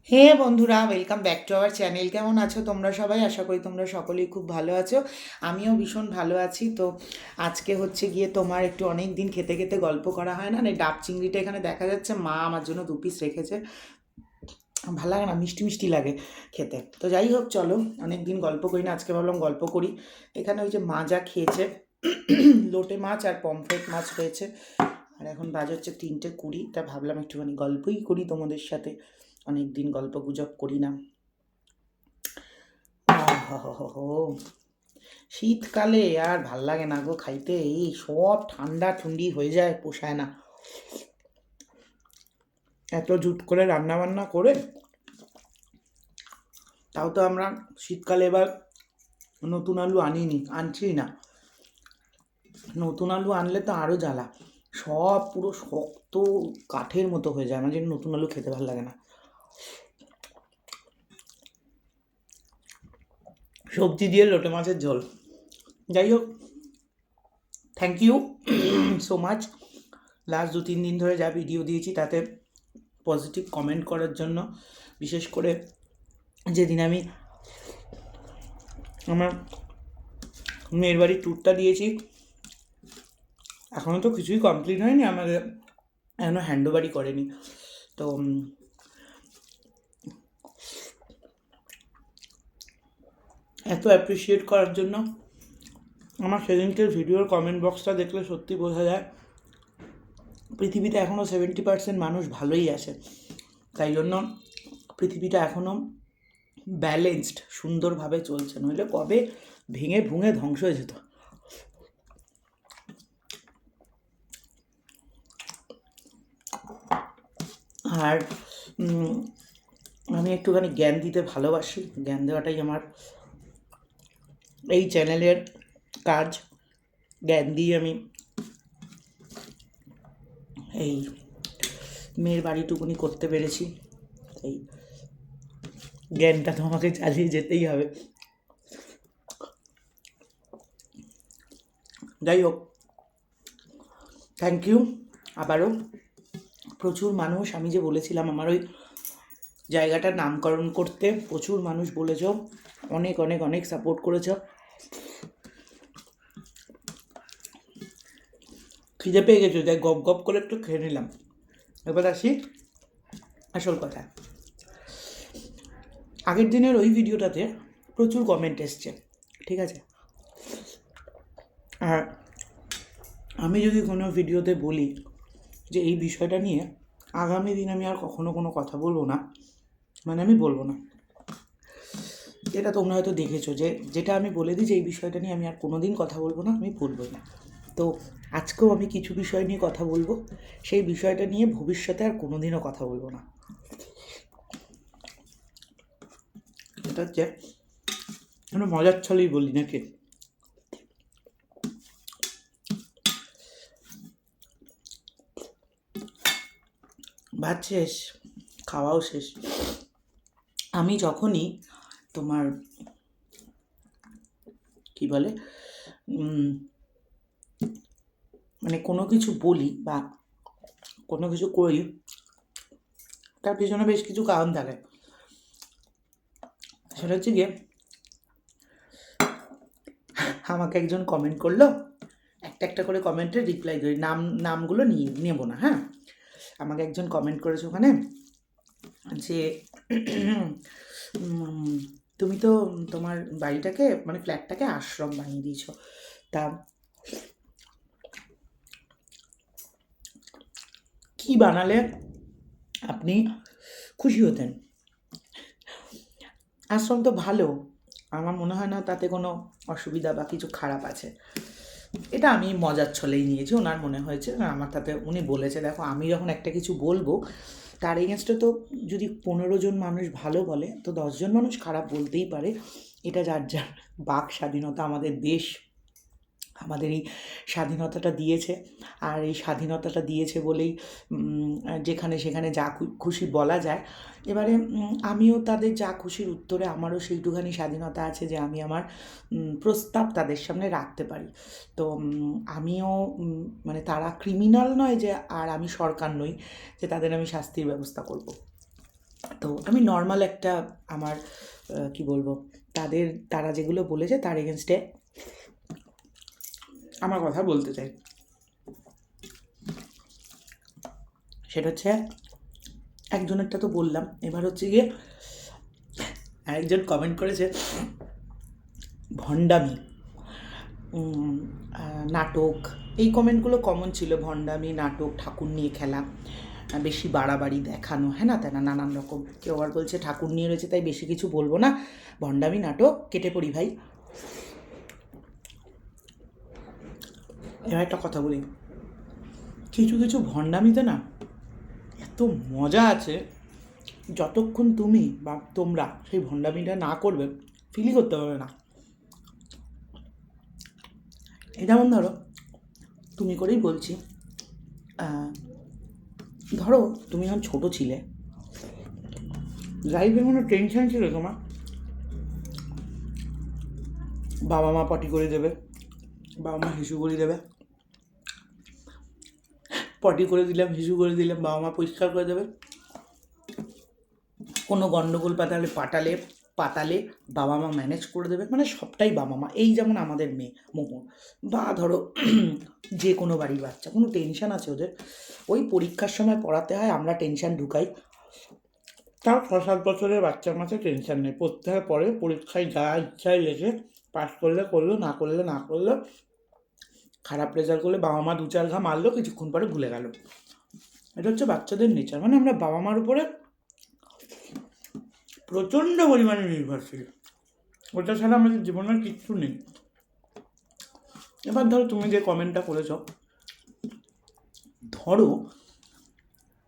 হে বন্ধুরা, welcome back to our channel. কেমন আছো তোমরা সবাই? আশা করি তোমরা সকলেই খুব ভালো আছো। আমিও ভীষণ ভালো আছি। তো আজকে হচ্ছে গিয়ে তোমার একটু অনেক দিন খেতে খেতে গল্প করা হয় না, ডাব চিংড়িটা এখানে দেখা যাচ্ছে, মা আমার জন্য 2 পিস রেখেছে। ভালো লাগে না, মিষ্টি মিষ্টি লাগে খেতে। তো যাই হোক, চলো অনেক দিন গল্প করি না, আজকে ভাবলাম গল্প করি। এখানে ওই যে মা যা খেয়েছে, লোটে মাছ আর পমফ্রেট মাছ হয়েছে। আর এখন বাজে হচ্ছে 3:20। তা ভাবলাম একটুখানি গল্পই করি তোমাদের সাথে, অনেক দিন গল্প গুজব করি না। আহহহো, শীতকালে আর ভাল লাগে না গো খাইতে, এই সব ঠান্ডা ঠুন্ডি হয়ে যায়, পোষায় না। এত জুট করে রান্না বান্না করে, তাও তো আমরা শীতকালে এবার নতুন আলু আনছি না। নতুন আলু আনলে তো আরও জ্বালা, সব পুরো শক্ত কাঠের মতো হয়ে যায়, আমার জন্য নতুন আলু খেতে ভালো লাগে না। সবজি দিয়ে লোটে মাছের ঝোল। যাই হোক, thank you so much. Last 2-3 দিন ধরে যা ভিডিও দিয়েছি তাতে পজিটিভ কমেন্ট করার জন্য, বিশেষ করে যেদিন আমি আমার মেয়ের বাড়ির ট্যুরটা দিয়েছি, এখনও তো কিছুই কমপ্লিট হয়নি আমাদের, এখনও হ্যান্ডওভারই করেনি। তো এত অ্যাপ্রিসিয়েট করার জন্য আমার সেদিনকের ভিডিওর কমেন্ট বক্সটা দেখলে সত্যি বোঝা যায় পৃথিবীতে এখনও 70% মানুষ ভালোই আছে। তাই জন্য পৃথিবীটা এখনও ব্যালেন্সড, সুন্দরভাবে চলছে, নইলে কবে ভেঙে ভুঙে ধ্বংস হয়ে যেত। আর আমি একটুখানি জ্ঞান দিতে ভালোবাসি, জ্ঞান দেওয়াটাই আমার এই চ্যানেলের কাজ। জ্ঞান দিয়ে আমি এই মেয়ের বাড়িটুকুনি করতে পেরেছি, এই জ্ঞানটা তোমাকে চালিয়ে যেতেই হবে। যাই হোক, থ্যাংক ইউ আবারও। প্রচুর মানুষ, আমি যে বলেছিলাম আমার ওই জায়গাটার নামকরণ করতে, প্রচুর মানুষ বলেছ, অনেক অনেক অনেক সাপোর্ট করেছ। খিদে পেয়ে গেছো, তাই গপ গপ করে একটু খেয়ে নিলাম। এবার আসি আসল কথা। আগের দিনের ওই ভিডিওটাতে প্রচুর কমেন্ট এসছে, ঠিক আছে। আর আমি যদি কোনো ভিডিওতে বলি যে এই বিষয়টা নিয়ে আগামী দিন আমি আর কখনো কোনো কথা বলবো না, মানে আমি বলবো না। এটা তোমরা হয়তো দেখেছো যে যেটা আমি বলে দিই যে এই বিষয়টা নিয়ে আমি আর কোনো দিন কথা বলবো না, আমি বলবোই না। তো আজকেও আমি কিছু বিষয় নিয়ে কথা বলবো, সেই বিষয়টা নিয়ে ভবিষ্যতে আর কোনো দিনও কথা বলবো না। এটা হচ্ছে আমরা মজার ছলেই বলি নাকি। ভাত শেষ, খাওয়াও শেষ। আমি যখনই তোমার কি বলে মানে কোনো কিছু বলি বা কোনো কিছু করি, তার পেছনে বেশ কিছু কারণ থাকে। সেটা হচ্ছে গিয়ে, আমাকে একজন কমেন্ট করলো, একটা একটা করে কমেন্টের রিপ্লাই করি, নামগুলো নেবো না, হ্যাঁ। আমাকে একজন কমেন্ট করেছে ওখানে যে তুমি তো তোমার বাড়িটাকে মানে ফ্ল্যাটটাকে আশ্রম বানিয়ে দিয়েছো, তা কি বানালে আপনি খুশি হতেন? আশ্রম তো ভালো, আমার মনে হয় না তাতে কোনো অসুবিধা বা কিছু খারাপ আছে। এটা আমি মজার ছলেই নিয়েছি, ওনার মনে হয়েছে আমার তাতে, উনি বলেছে দেখো আমি যখন একটা কিছু বলবো তার এগেনস্টে তো যদি 15 জন মানুষ ভালো বলে তো 10 জন মানুষ খারাপ বলতেই পারে। এটা যার যার বাক স্বাধীনতা, আমাদের দেশ আমাদের এই স্বাধীনতাটা দিয়েছে। আর এই স্বাধীনতাটা দিয়েছে বলেই যেখানে সেখানে যা খুশি বলা যায়। এবারে আমিও তাদের যা খুশির উত্তরে আমারও সেইটুখানি স্বাধীনতা আছে যে আমি আমার প্রস্তাব তাদের সামনে রাখতে পারি। তো আমিও মানে তারা ক্রিমিনাল নয় যে, আর আমি সরকার নই যে তাদের আমি শাস্তির ব্যবস্থা করব। তো আমি নর্মাল একটা আমার কি বলবো, তারা যেগুলো বলেছে তার এগেনস্টে আমার কথা বলতে চাই। সেটা হচ্ছে, একজনেরটা তো বললাম, এবার হচ্ছে গিয়ে একজন কমেন্ট করেছে ভণ্ডামি, নাটক, এই কমেন্টগুলো কমন ছিল। ভণ্ডামি, নাটক, ঠাকুর নিয়ে খেলা, বেশি বাড়াবাড়ি দেখানো, হ্যাঁ না তেনা নানান রকম। কেউ আবার বলছে ঠাকুর নিয়ে রয়েছে তাই বেশি কিছু বলবো না, ভণ্ডামি, নাটক, কেটে পড়ি ভাই। এবার একটা কথা বলি, কিছু কিছু ভণ্ডামিতে না এত মজা আছে, যতক্ষণ তুমি বা তোমরা সেই ভণ্ডামিটা না করবে ফিলই করতে পারবে না। যেমন ধরো, তুমি করেই বলছি, ধরো তুমি যখন ছোটো ছিলে, লাইফে কোনো টেনশন ছিল তোমার? বাবা মা পটি করে দেবে, বাবা মা হিসু করে দেবে, পটি করে দিলাম, হিসু করে দিলাম, বাবা মা পরিষ্কার করে দেবে। কোনো গণ্ডগোল পাতালে বাবা মা ম্যানেজ করে দেবে, মানে সবটাই বাবা মা। এই যেমন আমাদের মেয়ে মোমো, বা ধরো যে কোনো বাড়ির বাচ্চা, কোনো টেনশন আছে ওদের, ওই পরীক্ষার সময় পড়াতে হয়, আমরা টেনশন ঢুকাই। তাও 6-7 বছরের বাচ্চার মাঝে টেনশন নেই, পড়তে হয় পরে, পরীক্ষায় যা ইচ্ছায় লেগে পাস করলে করলো, না করলে না করলো, খারাপ রেজাল্ট করলে বাবা মা 2-4 ঘা মারলো, কিছুক্ষণ পরে ভুলে গেল। এটা হচ্ছে বাচ্চাদের নেচার, মানে আমরা বাবা মার উপরে প্রচণ্ড পরিমাণে নির্ভরশীল, ওটা ছাড়া আমাদের জীবনের কিচ্ছু নেই। এবার ধরো তুমি যে কমেন্টটা করেছ, ধরো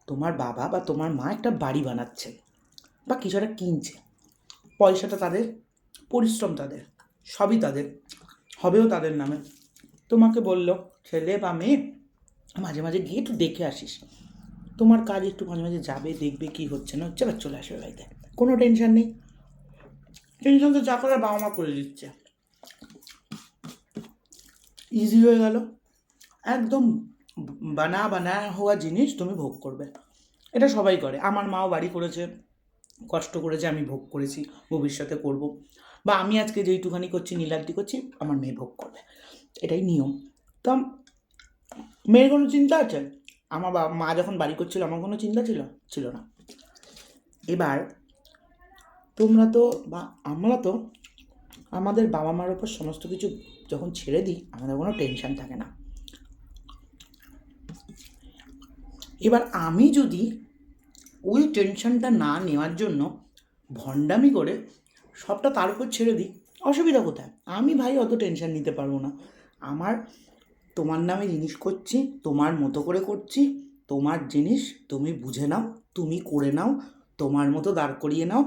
তোমার বাবা বা তোমার মা একটা বাড়ি বানাচ্ছে বা কিছু একটা কিনছে, পয়সাটা তাদের, পরিশ্রম তাদের, সবই তাদের, হবেও তাদের নামে। তোমাকে বললো ছেলে বা মেয়ে মাঝে মাঝে গিয়ে একটু দেখে আসিস, তোমার কাজ একটু মাঝে মাঝে যাবে, দেখবে কী হচ্ছে না হচ্ছে, এবার চলে আসবে বাড়িতে, কোনো টেনশন নেই। টেনশন তো যা করার বাবা মা করে দিচ্ছে, ইজি হয়ে গেল। একদম বানা হওয়া জিনিস তুমি ভোগ করবে, এটা সবাই করে। আমার মাও বাড়ি করেছে, কষ্ট করেছে, আমি ভোগ করেছি, ভবিষ্যতে করব, বা আমি আজকে যেইটুখানি করছি, নীলাদ্রি করছি, আমার মেয়ে ভোগ করবে, এটাই নিয়ম। তো মেয়ের কোনো চিন্তা আছে? আমার মা যখন বাড়ি করছিল আমার কোনো চিন্তা ছিল না। এবার তোমরা তো বা আমরা তো আমাদের বাবা মার ওপর সমস্ত কিছু যখন ছেড়ে দিই, আমাদের কোনো টেনশন থাকে না। এবার আমি যদি ওই টেনশনটা না নেওয়ার জন্য ভণ্ডামি করে সবটা তার উপর ছেড়ে দিই, অসুবিধা কোথায়? আমি ভাই অত টেনশন নিতে পারবো না। আমার তোমার নামে জিনিস করছি, তোমার মতো করে করছি, তোমার জিনিস তুমি বুঝে নাও, তুমি করে নাও, তোমার মতো দাঁড় করিয়ে নাও,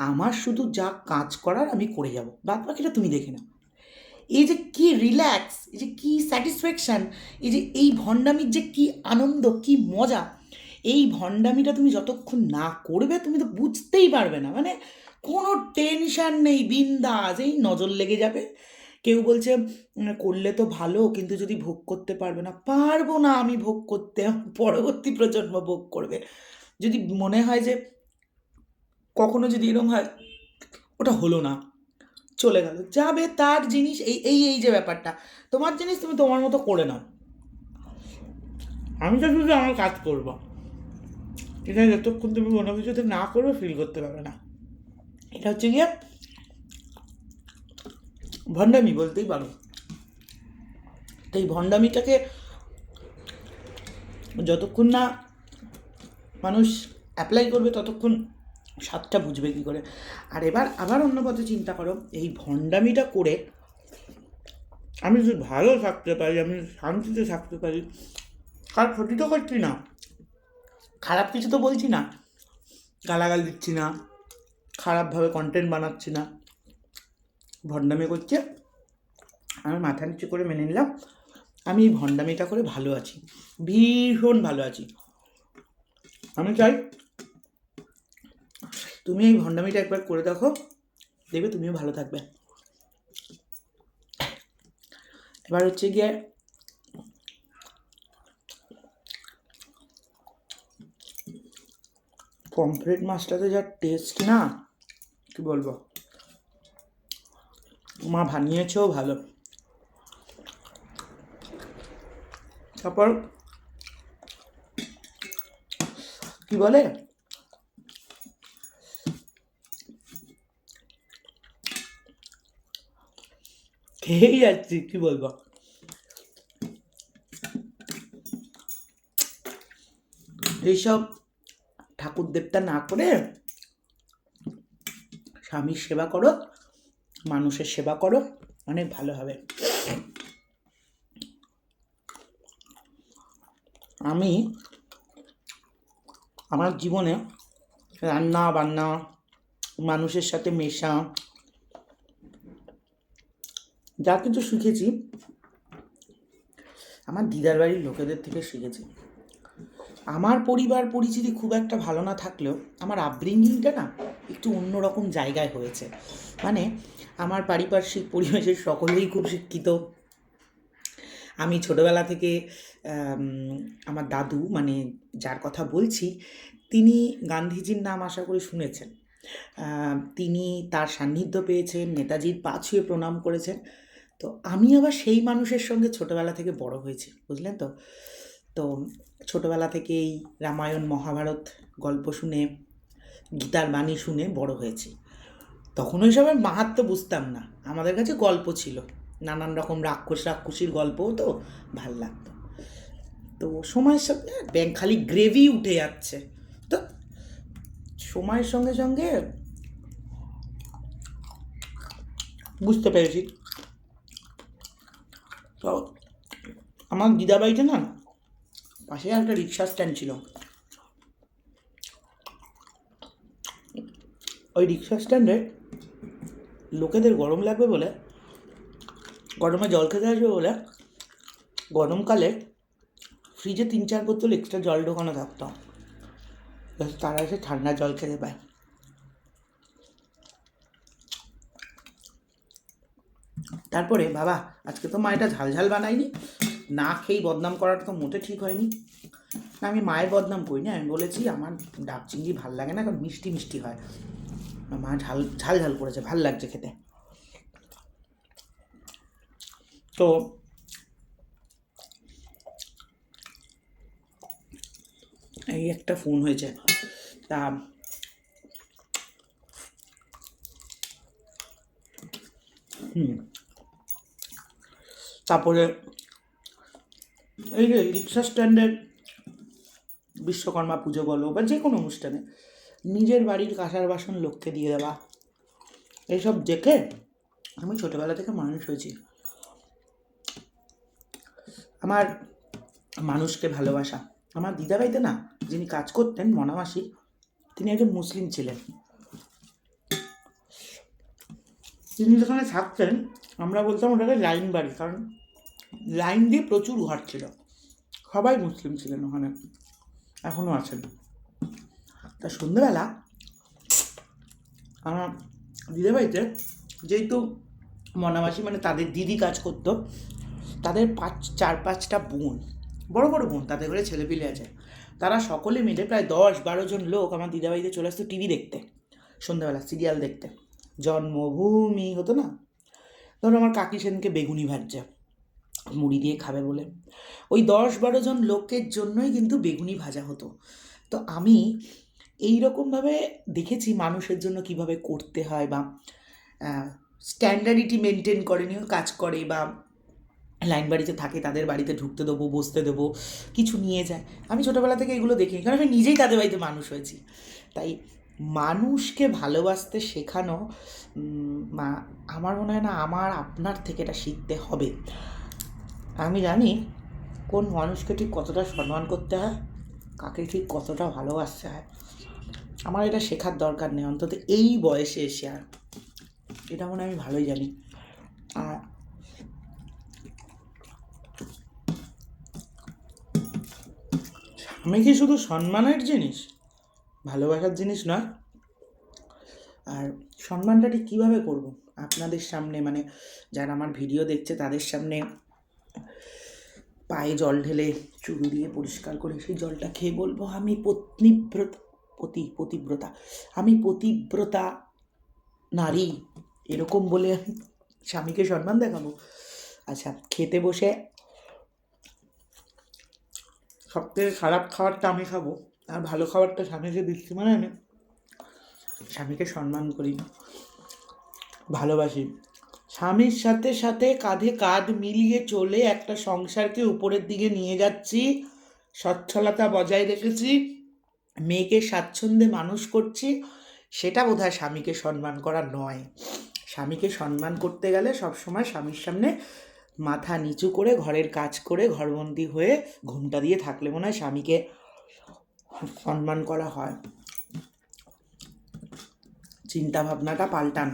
আমার শুধু যা কাজ করার আমি করে যাব, বাদ বাকিটা তুমি দেখে নাও। এই যে কি রিল্যাক্স, এই যে কি স্যাটিসফ্যাকশান, এই যে এই ভণ্ডামির যে কি আনন্দ, কি মজা, এই ভণ্ডামিটা তুমি যতক্ষণ না করবে তুমি তো বুঝতেই পারবে না। মানে কোনো টেনশান নেই, বিন্দাস, এই নজর লেগে যাবে। কেউ বলছে করলে তো ভালো, কিন্তু যদি ভোগ করতে পারবে না, পারবো না আমি ভোগ করতে, পরবর্তী প্রজন্ম ভোগ করবে। যদি মনে হয় যে কখনো যদি এরকম হয় ওটা হলো না, চলে গেল, যাবে তার জিনিস, এই এই এই যে ব্যাপারটা, তোমার জিনিস তুমি তোমার মতো করে নাও, আমি তো শুধু আমার কাজ করবো, এটা যতক্ষণ তুমি কোনো কিছুতে না করবে ফিল করতে পারবে না। এটা হচ্ছে গিয়ে ভণ্ডামি বলতেই পারো। তো এই ভণ্ডামিটাকে যতক্ষণ না মানুষ অ্যাপ্লাই করবে ততক্ষণ স্বাদটা বুঝবে কী করে। আর এবার আবার অন্য পথে চিন্তা করো, এই ভণ্ডামিটা করে আমি যদি ভালো থাকতে পারি, আমি শান্তিতে থাকতে পারি, কার ক্ষতি তো করছি না, খারাপ কিছু তো বলছি না, গালাগাল দিচ্ছি না, খারাপভাবে কন্টেন্ট বানাচ্ছি না, ভণ্ডামি করছে, আমি মাথা নিচু করে মেনে নিলাম, আমি এই ভণ্ডামিটা করে ভালো আছি, ভীষণ ভালো আছি। আমি চাই তুমি এই ভণ্ডামিটা একবার করে দেখো, দেখবে তুমিও ভালো থাকবে। এবার হচ্ছে গিয়ে পমফ্রেট মাছটাতে যা টেস্ট না, কি বলবো, মা বানিয়েছেও ভালো। তারপর কি বলে, খেয়েই যাচ্ছি, কি বলবো। এইসব ঠাকুর দেবতা না করে স্বামীর সেবা করো, মানুষের সেবা করো, অনেক ভালো হবে। আমি আমার জীবনে রান্না বান্না, মানুষের সাথে মেশা, যা কিছু শিখেছি আমার দিদার বাড়ির লোকেদের থেকে শিখেছি। আমার পরিবার পরিচিতি খুব একটা ভালো না থাকলেও আমার আপব্রিঙ্গিংটা না একটু অন্যরকম জায়গায় হয়েছে। মানে আমার পারিপার্শ্বিক পরিবেশের সকলেই খুব শিক্ষিত। আমি ছোটোবেলা থেকে আমার দাদু, মানে যার কথা বলছি, তিনি গান্ধীজির নাম আশা করি শুনেছেন। তিনি তার সান্নিধ্য পেয়েছেন, নেতাজির পা ছুঁয়ে প্রণাম করেছেন। তো আমি আবার সেই মানুষের সঙ্গে ছোটোবেলা থেকে বড় হয়েছি, বুঝলেন তো। তো ছোটোবেলা থেকেই রামায়ণ মহাভারত গল্প শুনে, গীতার বাণী শুনে বড় হয়েছি। তখন ওই সবের মাহাত্ম্য বুঝতাম না, আমাদের কাছে গল্প ছিল, নানান রকম রাক্ষসীর গল্পও তো ভাল লাগতো। তো সময়ের সঙ্গে খালি গ্রেভি উঠে যাচ্ছে, তো সময়ের সঙ্গে সঙ্গে বুঝতে পেরেছি। তো আমার দিদাবাড়িতে না পাশে একটা রিক্সা স্ট্যান্ড ছিল। ওই রিক্সা স্ট্যান্ডে লোকেদের গরম লাগবে বলে, গরমে জল খেতে আসবে বলে, গরমকালে ফ্রিজে 3-4 বোতল এক্সট্রা জল ঢোকানো থাকতো, তারা এসে ঠান্ডা জল খেতে পায়। তারপরে বাবা আজকে তো মা এটা ঝালঝাল বানায়নি, না খেয়েই বদনাম করাটা তো মোটে ঠিক হয়নি। না, আমি মায়ের বদনাম করি না, আমি বলেছি আমার ডাব চিংড়ি ভাল লাগে না, কারণ মিষ্টি মিষ্টি হয়। মা ঝাল ঝাল করেছে, ভাল লাগছে খেতে। তো এই একটা ফোন হয়েছে, তা তারপরে এই যে রিক্সা স্ট্যান্ডের বিশ্বকর্মা পুজো বলো বা যে কোনো অনুষ্ঠানে নিজের বাড়ির কাঁসার বাসন লোককে দিয়ে দেওয়া, এইসব দেখে আমি ছোটোবেলা থেকে মানুষ হয়েছি। আমার মানুষকে ভালোবাসা, আমার দিদাবাড়িতে না যিনি কাজ করতেন মনামাসি, তিনি একজন মুসলিম ছিলেন। তিনি যেখানে থাকতেন আমরা বলতাম ওটাকে লাইন বাড়ি, কারণ লাইন দিয়ে প্রচুর ঘর ছিল, সবাই মুসলিম ছিলেন ওখানে, এখনও আছেন। তা সন্ধ্যেবেলা আমার দিদাবাড়িতে যেহেতু মনামাসি মানে তাদের দিদি কাজ করতো, তাদের 4-5টা বোন, বড় বড় বোন, তাদের ঘরে ছেলেপিলে আছে, তারা সকলে মিলে প্রায় 10-12 জন লোক আমার দিদাবাড়িতে চলে আসতো টিভি দেখতে, সন্ধ্যাবেলা সিরিয়াল দেখতে। জন্মভূমি হতো না, ধরো আমার কাকি সেদিনকে বেগুনি ভাজছে মুড়ি দিয়ে খাবে বলে, ওই 10-12 জন লোকের জন্যই কিন্তু বেগুনি ভাজা হতো। তো আমি এই রকমভাবে দেখেছি মানুষের জন্য কিভাবে করতে হয়, বা স্ট্যান্ডার্ডিটি মেনটেন করে নিয়েও কাজ করে, বা লাইন বাড়িতে থাকে তাদের বাড়িতে ঢুকতে দেবো, বসতে দেবো, কিছু নিয়ে যায়। আমি ছোটোবেলা থেকে এগুলো দেখিনি, কারণ আমি নিজেই তাদের বাড়িতে মানুষ হয়েছি। তাই মানুষকে ভালোবাসতে শেখানো আমার মনে হয় না আমার আপনার থেকে এটা শিখতে হবে। আমি জানি কোন মানুষকে ঠিক কতটা সম্মান করতে হয়, কাকে ঠিক কতটা ভালোবাসতে হয়। আমার এটা শেখার দরকার নেই, অন্তত এই বয়সে এসে। আর এটা মনে আমি ভালোই জানি। আর আমি কি শুধু সম্মানের জিনিস, ভালোবাসার জিনিস নয়। আর সম্মানটা ঠিক কীভাবে করব আপনাদের সামনে, মানে যারা আমার ভিডিও দেখছে তাদের সামনে পায়ে জল ঢেলে চুরু দিয়ে পরিষ্কার করে সেই জলটা খেয়ে বলবো আমি পত্নীব্রত, পতিব্রতা, আমি পতিব্রতা নারী এরকম বলে আমি স্বামীকে সম্মান দেখাবো? আচ্ছা, খেতে বসে সবথেকে খারাপ খাবারটা আমি খাবো আর ভালো খাবারটা স্বামীকে দিচ্ছি, মানে আমি স্বামীকে সম্মান করি, ভালোবাসি, স্বামীর সাথে সাথে কাঁধে কাঁধ মিলিয়ে চলে একটা সংসারকে উপরের দিকে নিয়ে যাচ্ছি, সচ্ছলতা বজায় রেখেছি, মেয়েকে স্বাচ্ছন্দ্যে মানুষ করছি, সেটা বোধহয় স্বামীকে সম্মান করা নয়। স্বামীকে সম্মান করতে গেলে সবসময় স্বামীর সামনে মাথা নিচু করে ঘরের কাজ করে ঘরবন্দি হয়ে ঘুমটা দিয়ে থাকলে মনে হয় স্বামীকে সম্মান করা হয়। চিন্তা ভাবনাটা পাল্টান,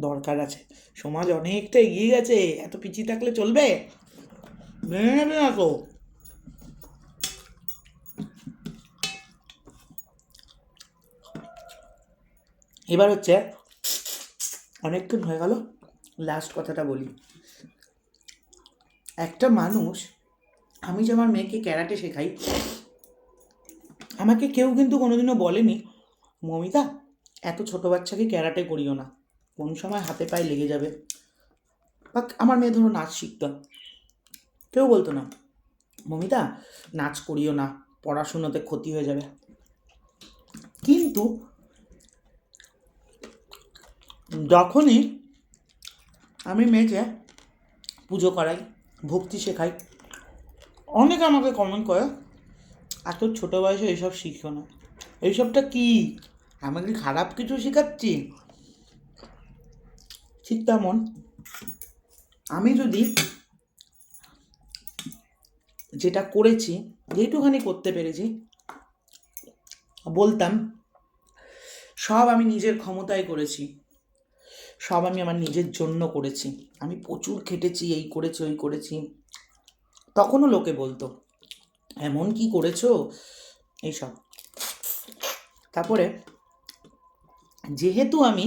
দরকার আছে। সমাজ অনেকটা এগিয়ে গেছে, এত পিছিয়ে থাকলে চলবে? মেনে নেবে না তো। এবার হচ্ছে, অনেকক্ষণ হয়ে গেল, লাস্ট কথাটা বলি। একটা মানুষ, আমি যে আমার মেয়েকে ক্যারাটে শেখাই, আমাকে কেউ কিন্তু কোনোদিনও বলেনি মমিতা এত ছোট বাচ্চাকে ক্যারাটে করিও না, কোন সময় হাতে পায়ে লেগে যাবে। বা আমার মেয়ে ধরো নাচ শিখতো, কেউ বলতো না মমিতা নাচ করিও না, পড়াশুনোতে ক্ষতি হয়ে যাবে। কিন্তু যখনই আমি মেয়েকে পুজো করাই, ভক্তি শেখাই, অনেকে আমাকে কমেন্ট করে এত ছোটো বয়সে এইসব শিখো না। এইসবটা কি, আমি কি খারাপ কিছু শেখাচ্ছি? ঠিক তেমন আমি যদি যেটা করেছি, যেটুখানি করতে পেরেছি, বলতাম সব আমি নিজের ক্ষমতায় করেছি, সব আমি আমার নিজের জন্য করেছি, আমি প্রচুর খেটেছি, এই করেছি ওই করেছি, তখনও লোকে বলতো এমন কি করেছো এইসব। তারপরে যেহেতু আমি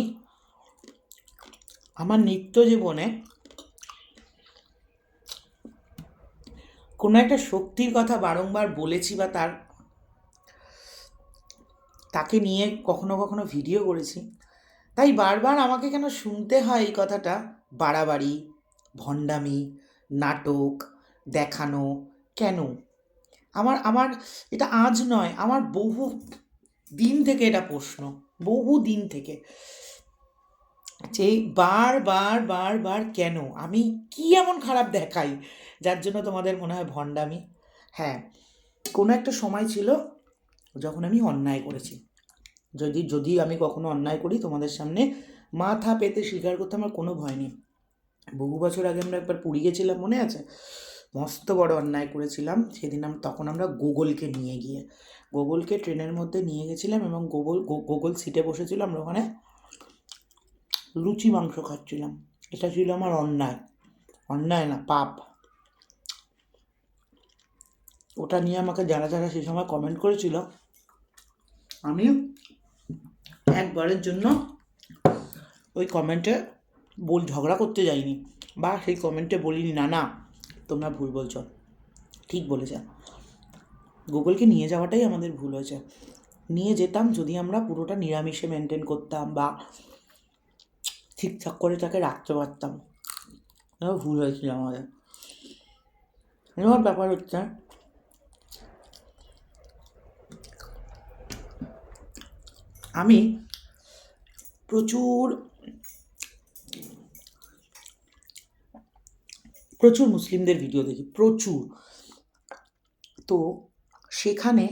আমার নিত্য জীবনে কোনো একটা শক্তির কথা বারংবার বলেছি বা তাকে নিয়ে কখনো কখনো ভিডিও করেছি, তাই বারবার আমাকে কেন শুনতে হয় এই কথাটা, বাড়াবাড়ি, ভণ্ডামি, নাটক দেখানো কেন? আমার আমার এটা আজ নয়, আমার বহু দিন থেকে এটা প্রশ্ন, বহু দিন থেকে, যে বার কেন, আমি কি এমন খারাপ দেখাই যার জন্য তোমাদের মনে হয় ভণ্ডামি? হ্যাঁ, কোনো একটা সময় ছিল যখন আমি অন্যায় করেছি, যদি আমি কখনো অন্যায় করি তোমাদের সামনে মাথা পেতে স্বীকার করতে আমার কোনো ভয় নেই। বহু বছর আগে আমরা একবার পুরী গেছিলাম, মনে আছে? মস্ত বড় অন্যায় করেছিলাম সেদিন। তখন আমরা গোগলকে নিয়ে গিয়ে, গোগলকে ট্রেনের মধ্যে নিয়ে গেছিলাম এবং গোগল সিটে বসেছিল, আমরা ওখানে লুচি মাংস খাচ্ছিলাম। এটা ছিল আমার অন্যায়, অন্যায় না পাপ। ওটা নিয়ে আমাকে যারা যারা সেই সময় কমেন্ট করেছিল, আমি একবারের জন্য ওই কমেন্টে ঝগড়া করতে যাইনি, বা সেই কমেন্টে বলিনি না না তোমরা ভুল বলছো, ঠিক বলেছে। গুগলকে নিয়ে যাওয়াটাই আমাদের ভুল হয়েছে। নিয়ে যেতাম যদি আমরা পুরোটা নিরামিষে মেনটেন করতাম বা ঠিকঠাক করে তাকে রাখতে পারতাম, ভুল হয়েছিল আমাদের। এবার ব্যাপার হচ্ছে, আমি প্রচুর মুসলিমদের ভিডিও দেখি, প্রচুর। তো সেখানে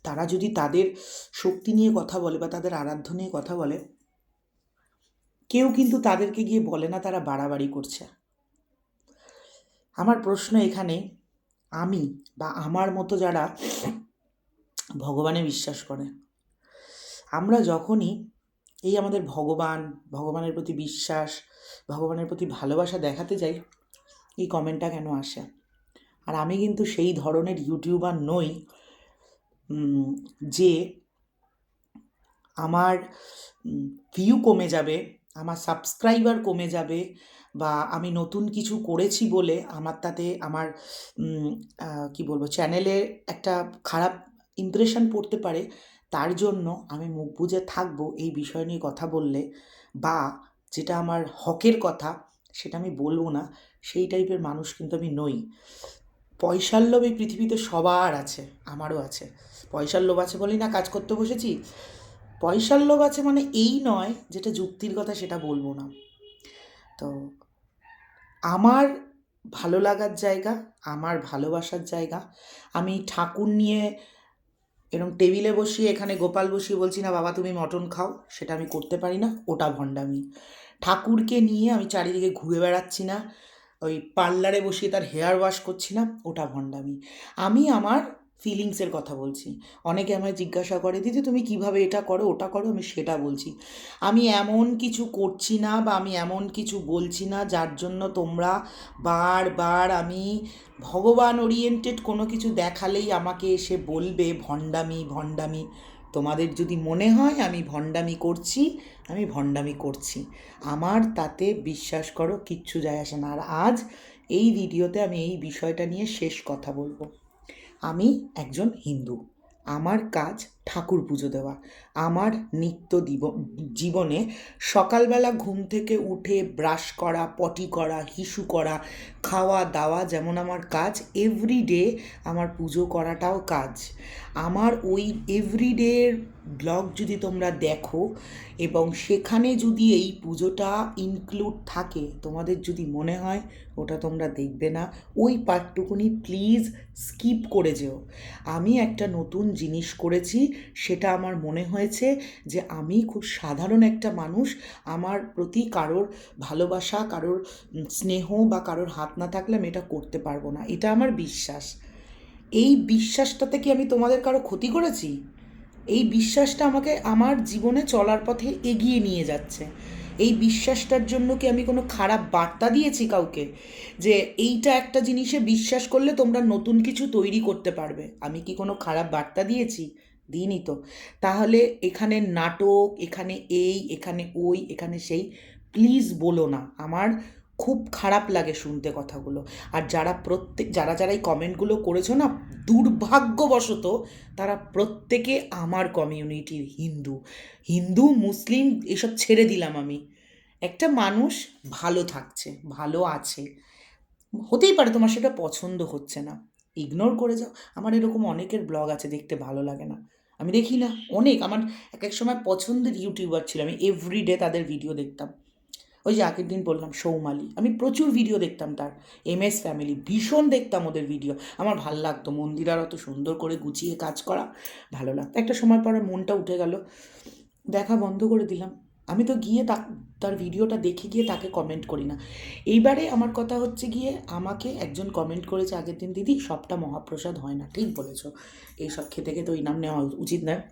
তারা যদি তাদের শক্তি নিয়ে কথা বলে বা তাদের আরাধ্য নিয়ে কথা বলে, কেউ কিন্তু তাদেরকে গিয়ে বলে না তারা বাড়াবাড়ি করছে। আমার প্রশ্ন এখানে, আমি বা আমার মতো যারা ভগবানে বিশ্বাস করে, আমরা যখনই এই আমাদের ভগবানের প্রতি বিশ্বাস, ভগবানের প্রতি ভালোবাসা দেখাতে যাই, এই কমেন্টটা কেন আসে? আর আমি কিন্তু সেই ধরনের ইউটিউবার নই যে আমার ভিউ কমে যাবে, আমার সাবস্ক্রাইবার কমে যাবে, বা আমি নতুন কিছু করেছি বলে আমার তাতে আমার কি বলবো চ্যানেলে একটা খারাপ ইমপ্রেশন পড়তে পারে, তার জন্য আমি মুখ বুজে থাকবো এই বিষয় নিয়ে কথা বললে, বা যেটা আমার হকের কথা সেটা আমি বলবো না, সেই টাইপের মানুষ কিন্তু আমি নই। পয়সার লোভ এই পৃথিবীতে সবার আছে, আমারও আছে। পয়সার লোভ আছে বলেই না কাজ করতে বসেছি। পয়সার লোভ আছে মানে এই নয়, যেটা যুক্তির কথা সেটা বলবো না। তো আমার ভালো লাগার জায়গা, আমার ভালোবাসার জায়গা, আমি ঠাকুর নিয়ে এরকম টেবিলে বসিয়ে এখানে গোপাল বসিয়ে বলছি না বাবা তুমি মটন খাও, সেটা আমি করতে পারি না, ওটা ভণ্ডামি। ঠাকুরকে নিয়ে আমি চারিদিকে ঘুরে বেড়াচ্ছি না, ওই পার্লারে বসিয়ে তার হেয়ার ওয়াশ করছি না, ওটা ভণ্ডামি। আমি আমার ফিলিংসের কথা বলছি। অনেকে আমায় জিজ্ঞাসা করে দিদি তুমি কিভাবে এটা করো ওটা করো, আমি সেটা বলছি। আমি এমন কিছু করছি না বা আমি এমন কিছু বলছি না যার জন্য তোমরা বারবার আমি ভগবান ওরিয়েন্টেড কোনো কিছু দেখালেই আমাকে এসে বলবে ভণ্ডামি ভণ্ডামি। তোমাদের যদি মনে হয় আমি ভণ্ডামি করছি, আমি ভণ্ডামি করছি, আমার তাতে বিশ্বাস করো কিচ্ছু যায় আসে না। আর আজ এই ভিডিওতে আমি এই বিষয়টা নিয়ে শেষ কথা বলবো। আমি একজন হিন্দু, আমার কাজ ঠাকুর পুজো দেওয়া। আমার নিত্য জীবনে সকালবেলা ঘুম থেকে উঠে ব্রাশ করা, পটি করা, হিসু করা, খাওয়া দাওয়া যেমন আমার কাজ, এভরিডে আমার পুজো করাটাও কাজ। আমার ওই এভরিডের ব্লগ যদি তোমরা দেখো এবং সেখানে যদি এই পুজোটা ইনক্লুড থাকে, তোমাদের যদি মনে হয় ওটা তোমরা দেখবে না, ওই পার্টটুকুনি প্লিজ স্কিপ করে যেও। আমি একটা নতুন জিনিস করেছি, সেটা আমার মনে হয়েছে যে আমি খুব সাধারণ একটা মানুষ, আমার প্রতি কারোর ভালোবাসা, কারোর স্নেহ বা কারোর হাত না থাকলে আমি এটা করতে পারবো না, এটা আমার বিশ্বাস। এই বিশ্বাসটাতে কি আমি তোমাদের কারো ক্ষতি করেছি? এই বিশ্বাসটা আমাকে আমার জীবনে চলার পথে এগিয়ে নিয়ে যাচ্ছে। এই বিশ্বাসটার জন্য কি আমি কোনো খারাপ বার্তা দিয়েছি কাউকে, যে এইটা একটা জিনিসে বিশ্বাস করলে তোমরা নতুন কিছু তৈরি করতে পারবে? আমি কি কোনো খারাপ বার্তা দিয়েছি? দিইনি তো। তাহলে এখানে নাটক, এখানে এই, এখানে ওই, এখানে সেই, প্লিজ বলো না। আমার খুব খারাপ লাগে শুনতে কথাগুলো। আর যারা যারা এই কমেন্টগুলো করেছো না, দুর্ভাগ্যবশত তারা প্রত্যেকে আমার কমিউনিটির হিন্দু। হিন্দু মুসলিম এসব ছেড়ে দিলাম আমি। একটা মানুষ ভালো থাকছে, ভালো আছে, হতেই পারে তোমার সেটা পছন্দ হচ্ছে না, ইগনোর করে যাও। আমার এরকম অনেকের ব্লগ আছে দেখতে ভালো লাগে না, আমি দেখি না। অনেক আমার এক এক সময় পছন্দের ইউটিউবার ছিল, আমি এভরিডে তাদের ভিডিও দেখতাম। ওই যে আগের দিন বললাম সৌমালি, আমি প্রচুর ভিডিও দেখতাম তার। MS ফ্যামিলি ভীষণ দেখতাম ওদের ভিডিও, আমার ভাল লাগতো। মন্দিরার অত সুন্দর করে গুছিয়ে কাজ করা ভালো লাগতো। একটা সময় পরে মনটা উঠে গেল, দেখা বন্ধ করে দিলাম। আমি তো গিয়ে তার ভিডিওটা দেখে গিয়ে তাকে কমেন্ট করি না। এইবারে আমার কথা হচ্ছে গিয়ে, আমাকে একজন কমেন্ট করেছে আগের দিন, দিদি সবটা মহাপ্রসাদ হয় না। ঠিক বলেছো, এইসব খেতে খেতে ওই নাম নেওয়া উচিত নয়।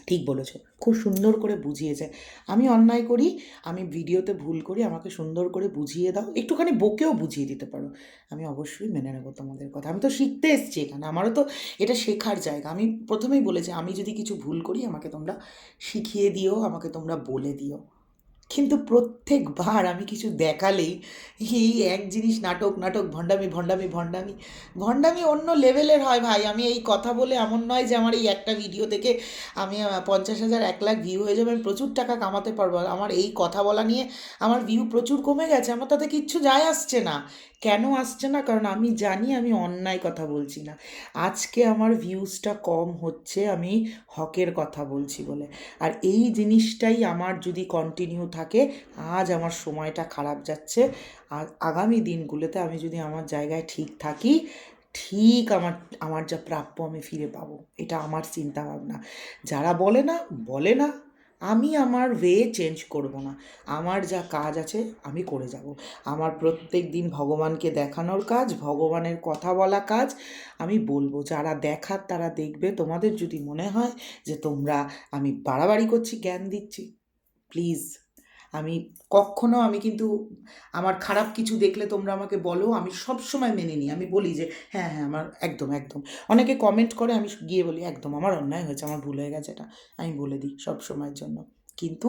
ঠিক বলেছো, খুব সুন্দর করে বুঝিয়েছে। আমি অন্যায় করি, আমি ভিডিওতে ভুল করি, আমাকে সুন্দর করে বুঝিয়ে দাও, একটুখানি বকেও বুঝিয়ে দিতে পারো, আমি অবশ্যই মেনে নেবো তোমাদের কথা। আমি তো শিখতে এসেছি এখানে, আমারও তো এটা শেখার জায়গা। আমি প্রথমেই বলেছি আমি যদি কিছু ভুল করি আমাকে তোমরা শিখিয়ে দিও, আমাকে তোমরা বলে দিও। কিন্তু প্রত্যেকবার আমি কিছু দেখালেই এই এক জিনিস, নাটক নাটক, ভণ্ডামি ভণ্ডামি ভণ্ডামি। ভণ্ডামি অন্য লেভেলের হয় ভাই। আমি এই কথা বলে এমন নয় যে আমার এই একটা ভিডিও থেকে আমি 50,000 1,00,000 ভিউ হয়ে যাবে, আমি প্রচুর টাকা কামাতে পারবো। আমার এই কথা বলা নিয়ে আমার ভিউ প্রচুর কমে গেছে, আমার তাতে কিচ্ছু যায় আসছে না। কেন আসছে না? কারণ আমি জানি আমি অন্যায় কথা বলছি না। আজকে আমার ভিউজটা কম হচ্ছে আমি হকের কথা বলছি বলে। আর এই জিনিসটাই আমার যদি কন্টিনিউ থাকে, আজ আমার সময়টা খারাপ যাচ্ছে, আর আগামী দিনগুলোতে আমি যদি আমার জায়গায় ঠিক থাকি, ঠিক আমার আমার যা প্রাপ্য আমি ফিরে পাবো, এটা আমার চিন্তা ভাবনা। যারা বলে না, বলে না, আমি আমার ওয়ে চেঞ্জ করব না। আমার যা কাজ আছে আমি করে যাব। আমার প্রত্যেক দিন ভগবানকে দেখানোর কাজ, ভগবানের কথা বলা কাজ আমি বলবো। যারা দেখার তারা দেখবে। তোমাদের যদি মনে হয় যে তোমরা আমি বাড়াবাড়ি করছি, জ্ঞান দিচ্ছি, প্লিজ। আমি কিন্তু আমার খারাপ কিছু দেখলে তোমরা আমাকে বলো, আমি সব সময় মেনে নিই। আমি বলি যে হ্যাঁ হ্যাঁ আমার একদম একদম। অনেকে কমেন্ট করে, আমি গিয়ে বলি একদম আমার অন্যায় হয়েছে, আমার ভুল হয়ে গেছে, এটা আমি বলে দিই সব সময়ের জন্য। কিন্তু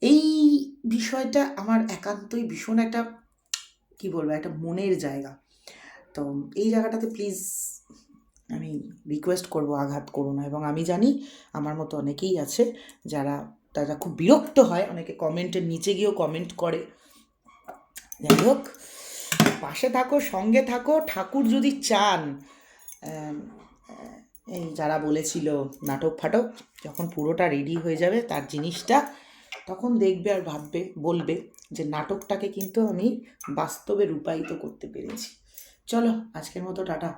এই বিষয়টা আমার একান্তই ভীষণ একটা, কী বলবো, একটা মনের জায়গা। তো এই জায়গাটাতে প্লিজ আমি রিকোয়েস্ট করব আঘাত করো না। এবং আমি জানি আমার মতো অনেকেই আছে তারা খুব বিরক্ত হয়, অনেকে কমেন্টের নিচে গিয়েও কমেন্ট করে। যাই হোক, পাশে থাকো, সঙ্গে থাকো, ঠাকুর যদি চান। এই যারা বলেছিল নাটক ফাটক, যখন পুরোটা রেডি হয়ে যাবে তার জিনিসটা, তখন দেখবে আর ভাববে, বলবে যে নাটকটাকে কিন্তু আমি বাস্তবে রূপায়িত করতে পেরেছি। চলো, আজকের মতো টাটা।